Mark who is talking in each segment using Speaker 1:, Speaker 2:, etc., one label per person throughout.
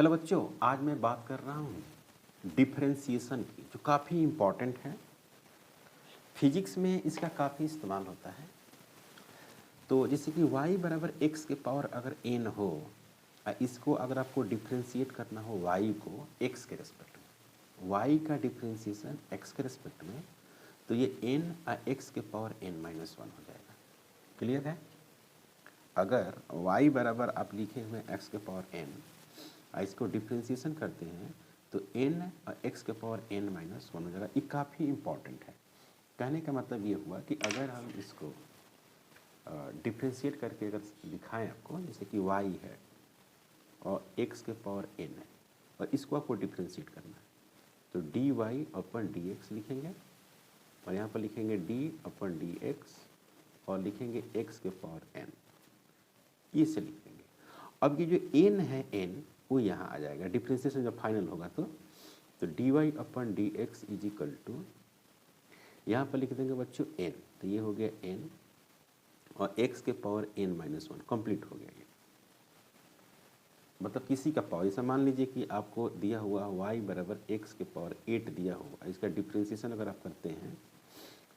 Speaker 1: Hello बच्चों, आज मैं बात कर रहा हूँ डिफरेंशिएशन की, जो काफ़ी इम्पॉर्टेंट है। फिजिक्स में इसका काफ़ी इस्तेमाल होता है। तो जैसे कि y बराबर x के पावर अगर n हो, इसको अगर आपको डिफरेंशिएट करना हो y को x के रेस्पेक्ट में, y का डिफरेंशिएशन x के रेस्पेक्ट में, तो ये n x के पावर n-1 हो जाएगा। क्लियर है? अगर y बराबर आप लिखे हुए x के पावर n, इसको डिफ्रेंशिएशन करते हैं तो n x के पावर n-1 हो जाएगा। ये काफ़ी इम्पॉर्टेंट है। कहने का मतलब ये हुआ कि अगर हम इसको डिफ्रेंशिएट करके अगर दिखाएं आपको, जैसे कि y है और x के पावर n है और इसको आपको डिफ्रेंशिएट करना है, तो dy अपन dx लिखेंगे और यहाँ पर लिखेंगे d अपन dx और लिखेंगे x के पावर n, ये से लिखेंगे। अब ये जो n है n वो यहाँ आ जाएगा। डिफ्रेंशिएशन जब फाइनल होगा तो dy upon dx is equal to, यहाँ पर लिख देंगे बच्चों n, तो ये हो गया n और x के पावर n-1 कंप्लीट हो गया। ये मतलब किसी का पावर, जैसा मान लीजिए कि आपको दिया हुआ y बराबर x के पावर 8 दिया हुआ, इसका डिफ्रेंशिएशन अगर आप करते हैं,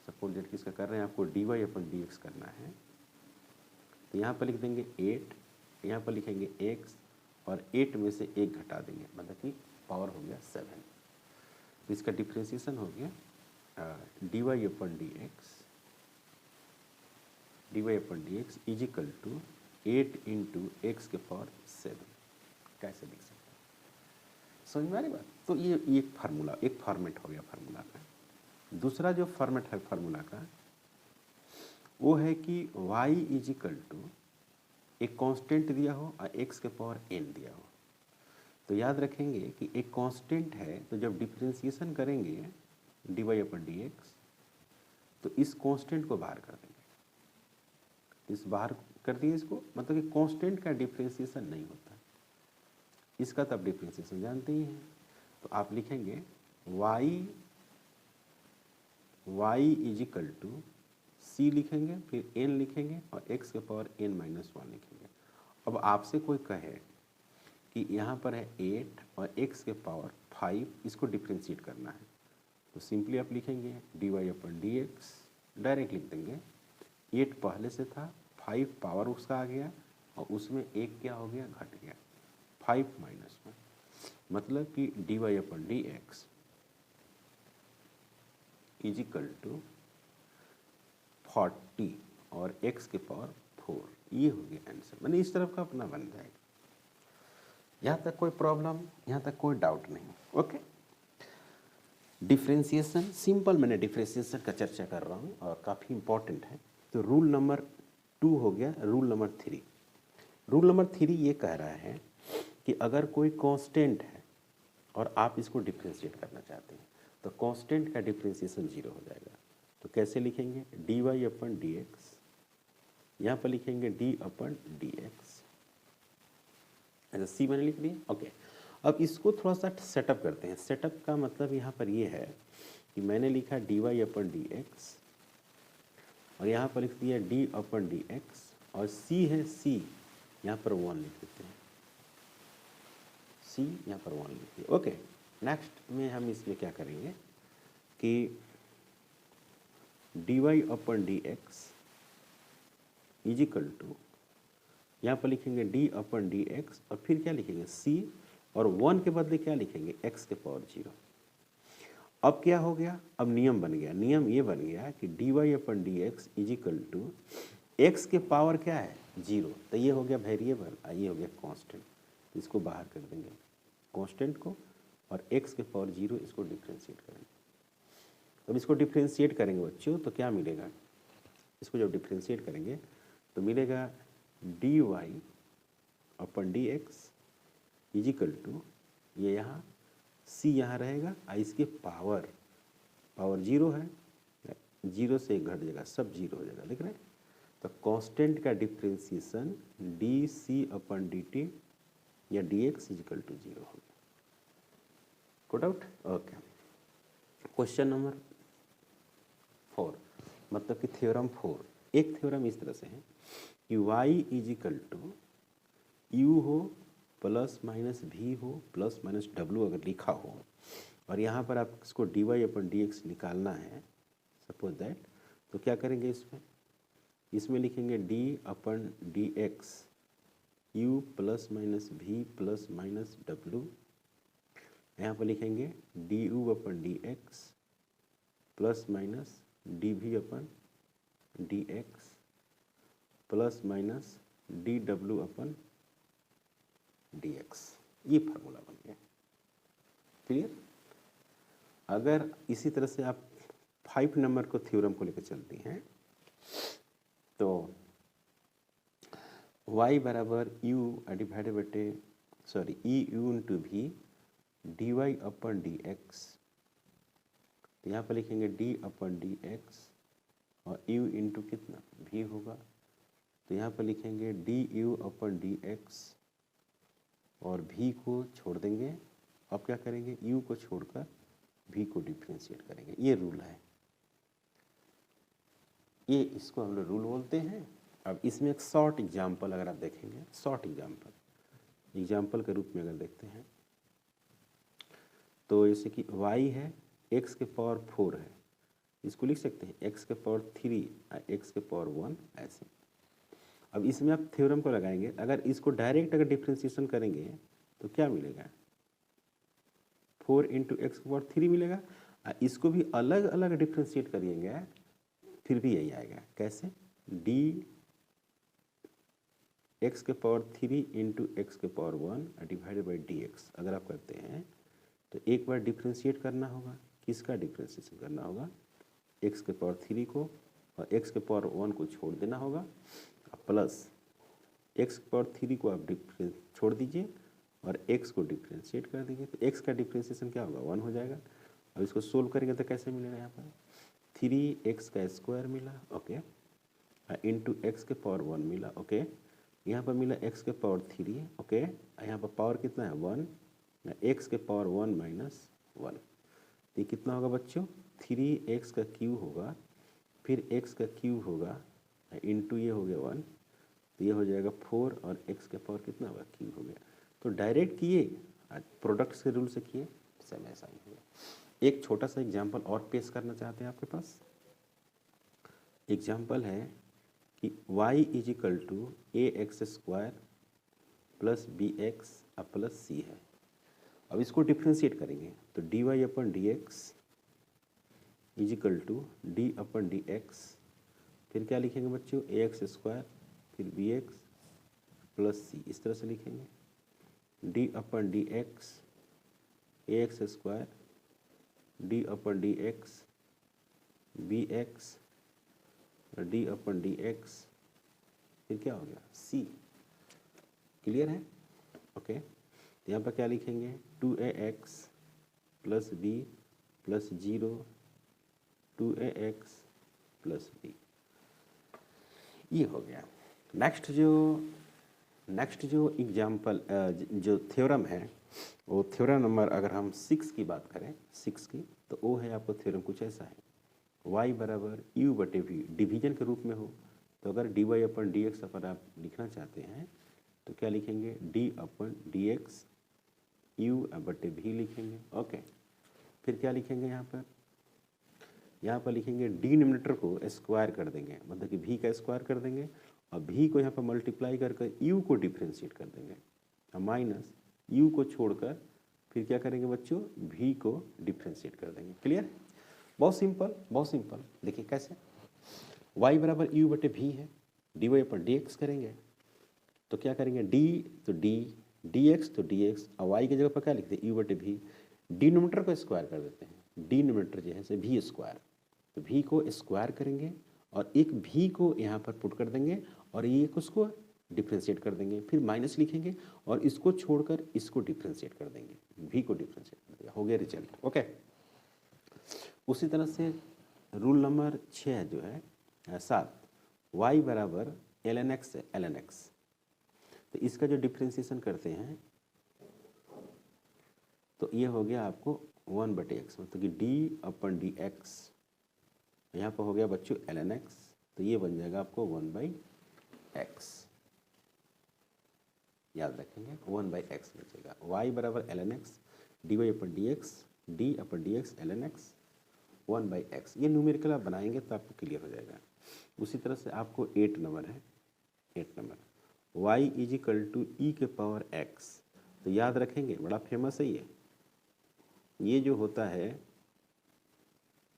Speaker 1: सपोज दैट किसका कर रहे हैं, आपको dy अपन dx करना है, तो यहाँ पर लिख देंगे 8, यहाँ पर लिखेंगे x और 8 में से 1 घटा देंगे, मतलब कि पावर हो गया 7। तो इसका डिफ्रेंशिएशन हो गया dy upon dx is equal to 8 into x के पावर 7। कैसे लिख सकते हैं, समझ में आ रही बात? तो ये एक फार्मूला, एक फॉर्मेट हो गया फार्मूला का। दूसरा जो फॉर्मेट है फार्मूला का, वो है कि y इज इक्वल टू एक कांस्टेंट दिया हो और x के पावर n दिया हो। तो याद रखेंगे कि एक कांस्टेंट है, तो जब डिफरेंशिएशन करेंगे dy अपन dx, तो इस कांस्टेंट को बाहर कर देंगे। इस बाहर कर दिए इसको, मतलब कि कांस्टेंट का डिफरेंशिएशन नहीं होता, इसका तब डिफरेंशिएशन जानते ही हैं। तो आप लिखेंगे y is equal to c लिखेंगे, फिर n लिखेंगे और x के पावर n-1 लिखेंगे। अब आपसे कोई कहे कि यहाँ पर है 8 और x के पावर 5, इसको डिफ्रेंशिएट करना है, तो सिंपली आप लिखेंगे dy अपन dx, डायरेक्ट लिख देंगे। 8 पहले से था, 5 पावर उसका आ गया और उसमें 1 क्या हो गया, घट गया, 5-1, मतलब कि dy upon dx is equal to 40 और x के पावर 4, ये हो गया आंसर। मैंने इस तरफ का अपना बन जाएगा। यहाँ तक कोई प्रॉब्लम, यहाँ तक कोई डाउट नहीं? ओके। डिफ्रेंशिएशन सिंपल, मैंने डिफ्रेंशिएशन का चर्चा कर रहा हूँ और काफ़ी इंपॉर्टेंट है। तो रूल नंबर 2 हो गया। रूल नंबर 3, रूल नंबर 3 ये कह रहा है कि अगर कोई कांस्टेंट है और आप इसको डिफ्रेंशिएट करना चाहते हैं, तो कांस्टेंट का डिफ्रेंशिएशन 0 हो जाएगा। तो कैसे लिखेंगे, dy अपन dx, यहाँ पर लिखेंगे d अपन dx, ऐसा c मैंने लिख दिया। ओके, अब इसको थोड़ा सा सेटअप करते हैं। सेटअप का मतलब यहाँ पर ये है कि मैंने लिखा dy अपन dx और यहाँ पर लिख दिया d अपन dx और c है c, यहाँ पर 1 लिख देते हैं, c यहाँ पर 1 लिख दिया। ओके, नेक्स्ट में हम इसमें क्या करेंगे कि dy upon dx is equal to, यहाँ पर लिखेंगे d अपन dx और फिर क्या लिखेंगे c, और 1 के बदले क्या लिखेंगे, x के पावर 0। अब क्या हो गया, अब नियम बन गया। नियम ये बन गया कि dy upon dx is equal to x के पावर क्या है, 0, तो ये हो गया वेरिएबल, ये हो गया कांस्टेंट, तो इसको बाहर कर देंगे कांस्टेंट को, और x के पावर 0 इसको डिफ्रेंशिएट करेंगे। अब इसको डिफ्रेंशिएट करेंगे बच्चों, तो क्या मिलेगा, इसको जब डिफ्रेंशिएट करेंगे तो मिलेगा dy upon dx is equal to, ये यहाँ c यहाँ रहेगा, इसके पावर 0 है, 0 से घट जाएगा, सब 0 हो जाएगा, देख रहे हैं? तो कांस्टेंट का डिफ्रेंशिएशन dc अपन dt या dx इज इक्वल टू 0 हो गया। Good out? Okay. Question number 4, मतलब कि थ्योरम 4। एक थ्योरम इस तरह से है कि y is equal to u हो प्लस माइनस भी हो प्लस माइनस डब्लू अगर लिखा हो और यहाँ पर आप इसको d y upon d x निकालना है सपोज दैट, तो क्या करेंगे इसमें लिखेंगे d upon d x u plus minus v plus minus डब्लू, यहाँ पर लिखेंगे d u upon d x plus minus d v upon d x plus minus d डब्लू अपन डी एक्स। ये फार्मूला बन गया। क्लियर? अगर इसी तरह से आप 5 नंबर को थ्योरम को लेकर चलती हैं तो y बराबर u डिवाइडेड बटे ई यू इंटू भी D y upon d x, तो यहाँ पर लिखेंगे डी अपन डी एक्स और u इंटू कितना भी होगा, तो यहाँ पर लिखेंगे d u upon d x और भी को छोड़ देंगे। अब क्या करेंगे u को छोड़कर v को डिफ्रेंशिएट करेंगे। ये रूल है, ये इसको हम लोग रूल बोलते हैं। अब इसमें एक शॉर्ट एग्जाम्पल अगर आप देखेंगे, शॉर्ट एग्जाम्पल के रूप में अगर देखते हैं तो जैसे कि y है x के पावर 4 है, इसको लिख सकते हैं x के पावर 3 x के पावर 1 ऐसे। अब इसमें आप थ्योरम को लगाएंगे, अगर इसको डायरेक्ट अगर डिफ्रेंशिएशन करेंगे तो क्या मिलेगा 4 इंटू एक्स के पावर 3 मिलेगा। इसको भी अलग अलग डिफ्रेंशिएट करिएगा फिर भी यही आएगा। कैसे? डी एक्स के पावर 3 इंटू एक्स के power 1 divided by D x अगर आप करते हैं तो एक बार डिफ्रेंशिएट करना होगा। किसका डिफ्रेंशिएशन करना होगा? एक्स के पावर 3 को और एक्स के पावर 1 को छोड़ देना होगा, प्लस एक्स के पावर 3 को आप छोड़ दीजिए और एक्स को डिफ्रेंशिएट कर दीजिए, तो एक्स का डिफ्रेंशिएशन क्या होगा 1 हो जाएगा। अब इसको सोल्व करेंगे तो कैसे मिलेगा? यहाँ पर 3x का स्क्वायर मिला, ओके, इंटू एक्स के पावर 1 मिला, ओके, यहाँ पर मिला x के पावर 3, ओके, यहाँ पर पावर कितना है 1, x के पावर 1 माइनस 1, तो ये कितना होगा बच्चों 3x का क्यूब होगा, फिर x का क्यूब होगा इंटू ये हो गया 1, तो ये हो जाएगा 4 और x के पावर कितना होगा क्यूब हो गया। तो डायरेक्ट किए प्रोडक्ट्स के रूल से किए सब ऐसा ही होगा। एक छोटा सा एग्जांपल और पेश करना चाहते हैं आपके पास। एग्जांपल है कि y is equal to a x square plus b x plus c है। अब इसको डिफ्रेंशिएट करेंगे तो d y upon d x is equal to d upon d x, फिर क्या लिखेंगे बच्चों ए एक्स स्क्वायर फिर बी एक्स प्लस सी, इस तरह से लिखेंगे d upon d x a x square d upon d x b x d upon d x, फिर क्या हो गया सी। क्लियर है? ओके, तो यहाँ पर क्या लिखेंगे 2ax plus B plus 0 2ax plus B, ये हो गया। नेक्स्ट जो एग्जाम्पल जो थ्योरम है वो थ्योरम नंबर अगर हम 6 की बात करें 6 की, तो वो है आपको थ्योरम कुछ ऐसा है y बराबर u बटे v डिवीजन के रूप में हो, तो अगर D y upon d x upon आप लिखना चाहते हैं तो क्या लिखेंगे d upon d x you बटे v लिखेंगे, ओके, फिर क्या लिखेंगे यहाँ पर लिखेंगे डिनोमिनेटर को स्क्वायर कर देंगे, मतलब कि v का स्क्वायर कर देंगे और v को यहाँ पर मल्टीप्लाई करके u को डिफ्रेंशिएट कर देंगे, माइनस u को छोड़कर फिर क्या करेंगे बच्चों v को डिफ्रेंशिएट कर देंगे। क्लियर? बहुत सिंपल। देखिए कैसे, y बराबर u बटे v है, डी वाई पर डी एक्स करेंगे तो क्या करेंगे d तो d डी एक्स तो डी एक्स और y की जगह पर क्या लिखते हैं u बटे v, डिनोमिनेटर को स्क्वायर कर देते हैं, डिनोमिनेटर जो है v स्क्वायर, तो v को स्क्वायर करेंगे और एक v को यहाँ पर पुट कर देंगे और ये उसको डिफ्रेंशिएट कर देंगे, फिर माइनस लिखेंगे और इसको छोड़कर इसको डिफ्रेंशिएट कर देंगे, v को डिफ्रेंशिएट कर देंगे, हो गया रिजल्ट। ओके, उसी तरह से रूल नंबर 6 जो है 7 y बराबर ln x है, ln x, तो इसका जो डिफ्रेंशिएशन करते हैं तो ये हो गया आपको 1 बटे एक्स, मतलब कि d अपन डी एक्स, यहाँ पर हो गया बच्चों ln x, तो ये बन जाएगा आपको 1 बाई एक्स। याद रखेंगे 1/x बचेगा। y बराबर ln x dy/dx d/dx ln x 1/x। ये न्यूमेरिकल आप बनाएंगे तो आपको क्लियर हो जाएगा। उसी तरह से आपको 8 नंबर है, 8 नंबर y = e⁻x। तो याद रखेंगे, बड़ा फेमस है ये जो होता है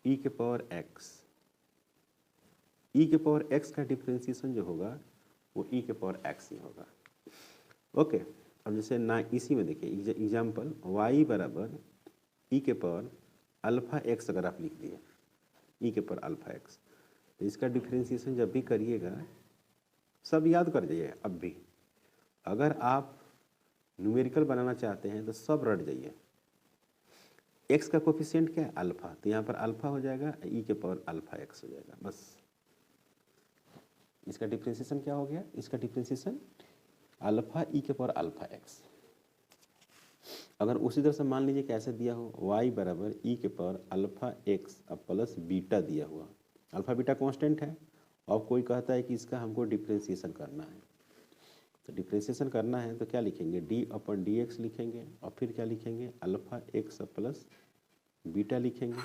Speaker 1: e⁻x, e⁻x का डिफ्रेंसिएशन जो होगा वो e⁻x ही होगा। ओके, अब जैसे ना इसी में देखिए एग्जाम्पल y बराबर e⁻α x अगर आप लिख दिए e⁻α x, तो इसका डिफ्रेंसिएशन जब भी करिएगा सब याद कर जाइए। अब भी अगर आप न्यूमेरिकल बनाना चाहते हैं तो सब रट जाइए। x का कोफिशिएंट क्या है? अल्फा, तो यहाँ पर अल्फा हो जाएगा e⁻α x हो जाएगा बस। इसका डिफ्रेंसिएशन क्या हो गया? इसका डिफ्रेंसिएशन अल्फा e⁻α x। अगर उसी तरह से मान लीजिए कैसे दिया हो, y बराबर e⁻α x अब प्लस बीटा दिया हुआ, अल्फा बीटा कांस्टेंट है और कोई कहता है कि इसका हमको डिफ्रेंसिएशन करना है। तो डिफ्रेंसिएशन करना है तो क्या लिखेंगे? d/dx लिखेंगे और फिर क्या लिखेंगे? अल्फा x प्लस बीटा लिखेंगे।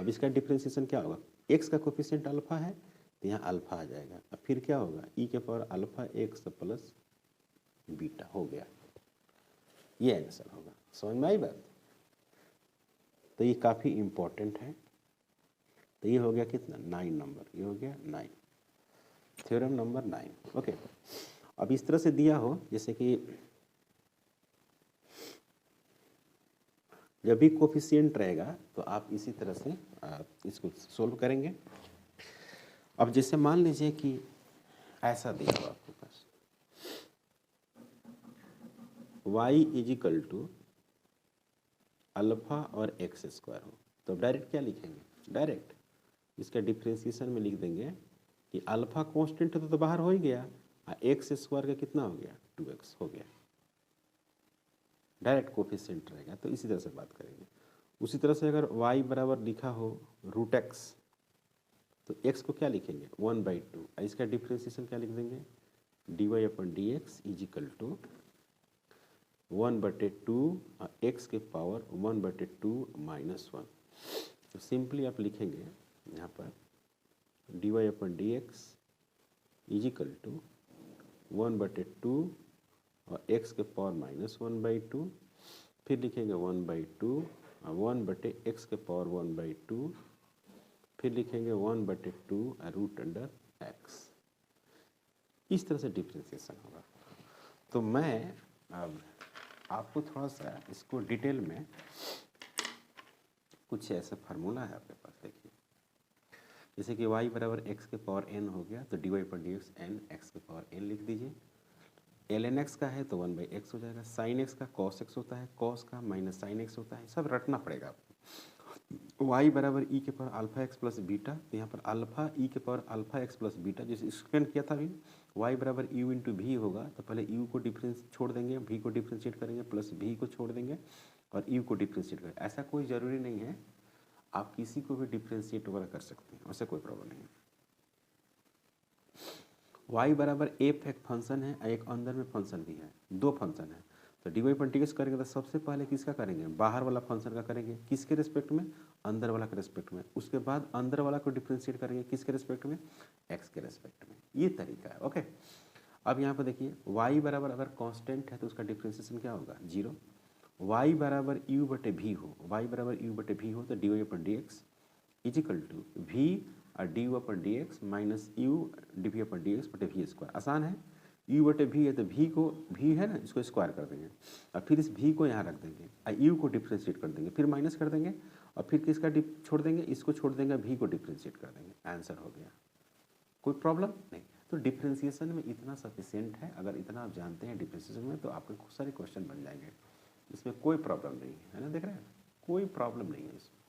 Speaker 1: अब इसका डिफ्रेंसिएशन क्या होगा? x का कोफिशिएंट अल्फा है तो यहाँ अल्फा आ जाएगा। अब फिर क्या होगा? e⁻α x प्लस बीटा हो गया, ये आंसर होगा। समझ में आई बात? तो ये काफ़ी इम्पोर्टेंट है। तो ये हो गया कितना? 9 नंबर, ये हो गया 9, थ्योरम नंबर 9। ओके, अब इस तरह से दिया हो जैसे कि जब भी कोफिशिएंट रहेगा तो आप इसी तरह से इसको सोल्व करेंगे। अब जैसे मान लीजिए कि ऐसा दिया हो आपके पास y = अल्फा और x² हो, तो डायरेक्ट क्या लिखेंगे? डायरेक्ट इसका डिफ्रेंसिएशन में लिख देंगे कि अल्फा कांस्टेंट है तो बाहर हो ही गया, x² का कितना हो गया? 2x हो गया। डायरेक्ट कोफिशिएंट रहेगा तो इसी तरह से बात करेंगे। उसी तरह से अगर y बराबर लिखा हो √x, तो x को क्या लिखेंगे? 1/2। इसका डिफ्रेंसिएशन क्या लिख देंगे? dy/dx = 1/2 x के पावर 1/2 - 1। तो सिंपली आप लिखेंगे यहाँ पर dy/dx = 1/2 और x के पावर -1/2, फिर लिखेंगे 1/2 और 1/x के पावर 1/2, फिर लिखेंगे 1/2 √x। इस तरह से डिफ्रेंसिएशन होगा। तो मैं अब आपको थोड़ा सा इसको डिटेल में, कुछ ऐसा फार्मूला है आपके पास, देखिए जैसे कि y बराबर x के पावर n हो गया तो dy/dx n x के पावर n लिख दीजिए। ln x का है तो 1/x हो जाएगा। sin x का cos x होता है, cos का माइनस sin x होता है, सब रटना पड़ेगा आपको। y बराबर e⁻α x प्लस बीटा, तो यहाँ पर alpha e⁻α x plus beta जैसे एक्सप्लेन किया था अभी, y बराबर u × v होगा तो पहले u को डिफ्रेंस छोड़ देंगे, v को डिफ्रेंशिएट करेंगे, प्लस v को छोड़ देंगे और u को डिफ्रेंशिएट करेंगे। ऐसा कोई ज़रूरी नहीं है, आप किसी को भी डिफ्रेंशिएट वगैरह कर सकते हैं, वैसे कोई प्रॉब्लम नहीं है। y बराबर f एक फंक्शन है, एक अंदर में फंक्शन भी है, दो फंक्शन है। तो dy/dx करेंगे तो सबसे पहले किसका करेंगे? बाहर वाला फंक्शन का करेंगे, किसके रिस्पेक्ट में? अंदर वाला के रिस्पेक्ट में। उसके बाद अंदर वाला को डिफ्रेंशिएट करेंगे, किसके रिस्पेक्ट में? x के रिस्पेक्ट में। ये तरीका है। ओके, अब यहाँ पर देखिए y बराबर अगर कांस्टेंट है तो उसका डिफ्रेंशिएशन क्या होगा? 0। y बराबर u/v हो, y बराबर u/v हो तो dy/dx = v और dy/dx माइनस u dv/dx/v²। आसान है, u/v है तो v को, v है ना, इसको स्क्वायर कर देंगे और फिर इस v को यहाँ रख देंगे और u को डिफ्रेंशिएट कर देंगे, फिर माइनस कर देंगे और फिर किसका छोड़ देंगे? इसको छोड़ देंगे, v को डिफ्रेंशिएट कर देंगे। आंसर हो गया, कोई प्रॉब्लम नहीं। तो डिफ्रेंशिएशन में इतना सफिशिएंट है, अगर इतना आप जानते हैं डिफ्रेंशिएशन में तो आपके खूब सारे क्वेश्चन बन जाएंगे, इसमें कोई प्रॉब्लम नहीं है ना। देख रहे हैं, कोई प्रॉब्लम नहीं है इसमें,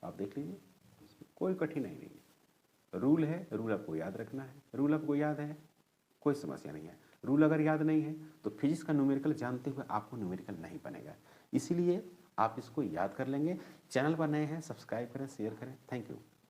Speaker 1: आप देख लीजिए, इसमें कोई कठिनाई नहीं है। रूल है, रूल आपको याद रखना है, रूल आपको याद है, कोई समस्या नहीं है। रूल अगर याद नहीं है तो फिजिक्स का न्यूमेरिकल जानते हुए आपको न्यूमेरिकल नहीं बनेगा, इसीलिए आप इसको याद कर लेंगे। चैनल पर नए हैं, सब्सक्राइब करें, शेयर करें। Thank you.